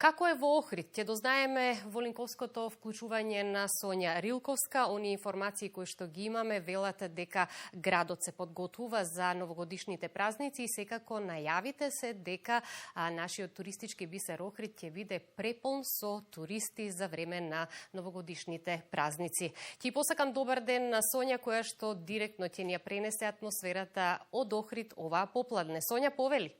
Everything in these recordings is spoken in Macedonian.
Како е во Охрид? Ќе дознаеме во линковското вклучување на Сонја Рилковска. Они информации кои што ги имаме велат дека градот се подготвува за новогодишните празници и секако најавите се дека нашиот туристички бисер Охрид ќе биде преполн со туристи за време на новогодишните празници. Ќе посакам добар ден на Сонја која што директно ќе ни ја пренесе атмосферата од Охрид оваа попладне. Сонја, повели.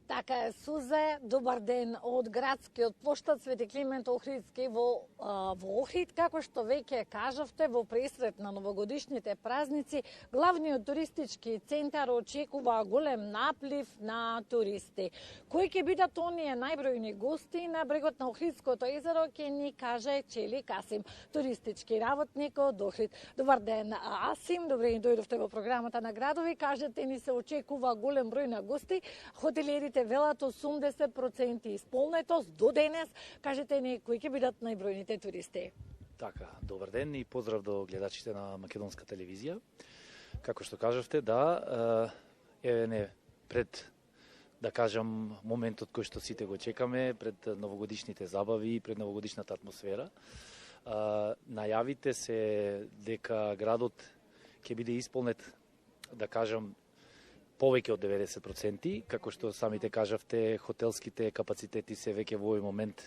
Така е, Сузе, добар ден од градскиот плоштад Свети Климент Охридски во Охрид. Како што веќе кажавте, во пресрет на новогодишните празници, главниот туристички центар очекува голем наплив на туристи. Кои ќе бидат оние најбројни гости на брегот на Охридското езеро, ќе ни каже Челик Асим, туристички работник од Охрид. Добар ден, Асим, добре ни дојдовте во програмата на градови. Кажете ни, се очекува голем број на гости. Хотелиерите велат 80% исполнетост до денес. Кажете ни, кои ќе бидат најбројните туристи? Така, добар ден и поздрав до гледачите на Македонска телевизија. Како што кажавте, да, пред, да кажам, моментот кој што сите го чекаме, пред новогодишните забави, пред новогодишната атмосфера. Најавите се дека градот ќе биде исполнет, да кажам, повеќе од 90%, како што самите кажавте, хотелските капацитети се веќе во овој момент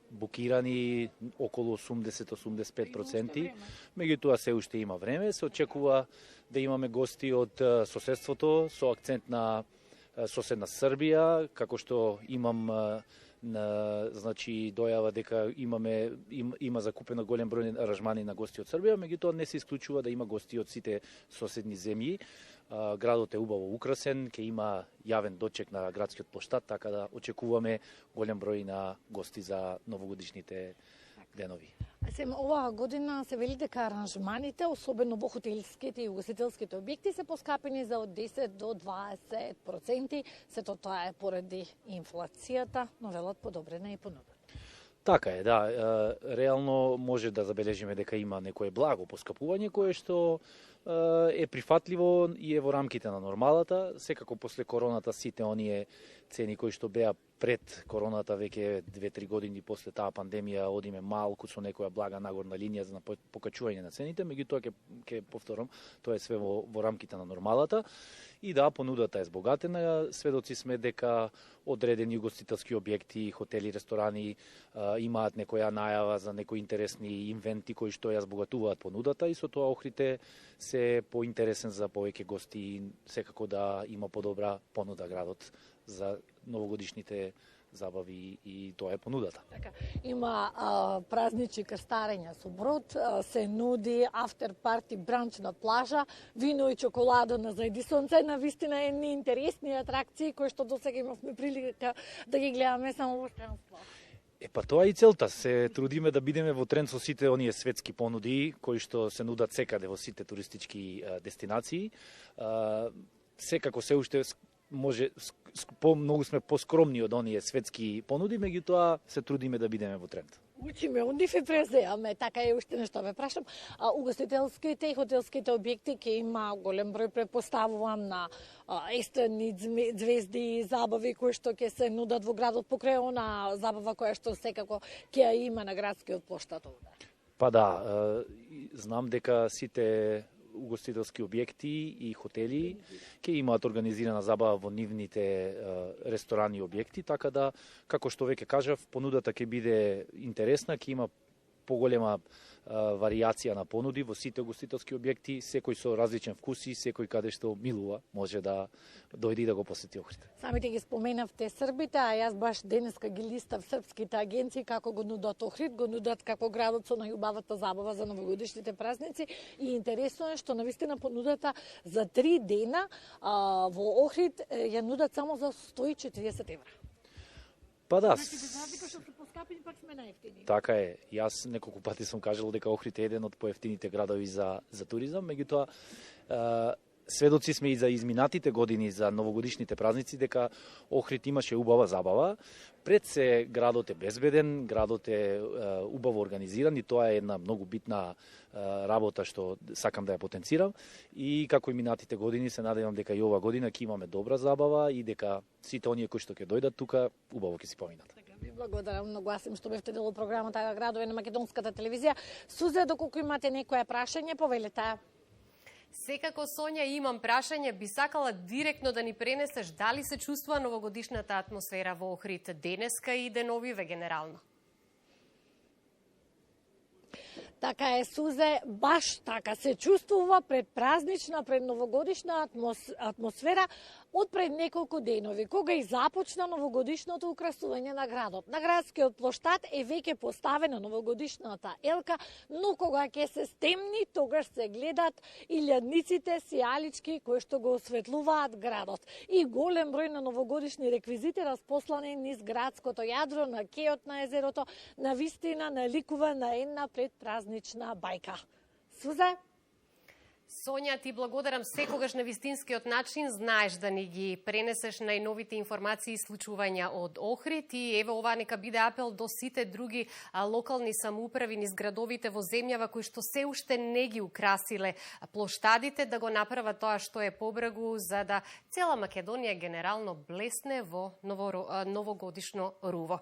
букирани околу 80-85%. Меѓутоа се уште има време, се очекува да имаме гости од соседството со акцент на соседна Србија, како што имам значи дојава дека има закупено голем број аранжмани на гости од Србија, меѓутоа не се исклучува да има гости од сите соседни земји. Градот е убаво украсен, ќе има јавен дочек на градскиот плоштад, така да очекуваме голем број на гости за новогодишните денови. Оваа година се вели дека аранжманите, особено во хотелските и угостителските објекти, се поскапени за од 10 до 20%. Сето тоа е поради инфлацијата, но велат подобрена и понудата. Така е, да. Реално може да забележиме дека има некое благо поскапување кое што е прифатливо и е во рамките на нормалата. Секако после короната сите оние цени кои што беа пред короната веќе 2-3 години после таа пандемија одиме малку со некоја блага нагорна линија за покачување на цените, меѓутоа ќе повторам, тоа е све во рамките на нормалата. И да, понудата е збогатена. Сведоци сме дека одредени угостителски објекти, хотели, ресторани имаат некоја најава за некои интересни инвенти кои што ја збогатуваат понудата и со тоа Охрид се поинтересен за повеќе гости и секако да има подобра понуда градот за новогодишните забави и тоа е понудата. Така, има празнични крстарења со брод, се нуди афтер парти бранч на плажа, вино и чоколадо на зајди сонце, на вистина едни интересни атракции кои што досега имавме прилика да ги гледаме само во странство. Па тоа и целта, се трудиме да бидеме во тренд со сите оние светски понуди кои што се нудат секаде во сите туристички дестинации. Секако се уште може многу сме поскромни од оние светски понуди, меѓутоа се трудиме да бидеме во тренд. Учиме од нив и презеаме, така е уште нешто ве прашам. Угостителските и хотелските објекти ќе има голем број, претпоставувам, на естрадни звезди и забави кои што ќе се нудат во градот покрај она забава која што секако ќе ја има на градскиот плоштад. Па да, знам дека сите угостителски објекти и хотели ќе имаат организирана забава во нивните ресторани и објекти, така да, како што веќе кажав, понудата ќе биде интересна, ќе има поголема варијација на понуди во сите угостителски објекти, секој со различен вкус и секој каде што милува може да дојде и да го посети Охрид. Самите ги споменавте србите, а јас баш денеска ги листав српските агенции како го нудат Охрид, го нудат како градот со најубавата забава за новогодишните празници и интересно е што навистина понудата за 3 дена во Охрид ја нудат само за 140 евра. Па да. Значи, без разлика што се поскапени, пак сме најефтини. Така е. Јас неколку пати сум кажал дека Охрид е еден од поевтините градови за туризам, меѓутоа сведоци сме и за изминатите години за новогодишните празници дека Охрид имаше убава забава. Пред се градот е безбеден, градот е убаво организиран и тоа е една многу битна работа што сакам да ја потенцирам и како и минатите години се надевам дека и ова година ќе имаме добра забава и дека сите оние кои што ќе дојдат тука убаво ќе си поминат. Ви благодарам многу, Асим, што бевте дел од програмата Градове на македонската телевизија. Сузе, доколку имате некое прашање, повелете. Секако, Сонја, имам прашање. Би сакала директно да ни пренесеш дали се чувствува новогодишната атмосфера во Охрид денеска и деновиве генерално? Така е, Сузе, баш така се чувствува предпразнична, предновогодишна атмосфера од пред неколку денови, кога и започна новогодишното украсување на градот. На градскиот плоштад е веќе поставена новогодишната елка, но кога ќе се стемни, тогаш се гледат илјадниците сијалички кои што го осветлуваат градот. И голем број на новогодишни реквизити распослани низ градското јадро, на кеот на езерото, на вистина наликува на една предпразнична бајка. Сузе? Сонја, ти благодарам секогаш на вистинскиот начин. Знаеш да ни ги пренесеш најновите информации и случувања од Охрид. И ево ова нека биде апел до сите други локални самоуправи низ градовите во земјава кои што се уште не ги украсиле плоштадите, да го направат тоа што е побрегу, за да цела Македонија генерално блесне во новогодишно руво.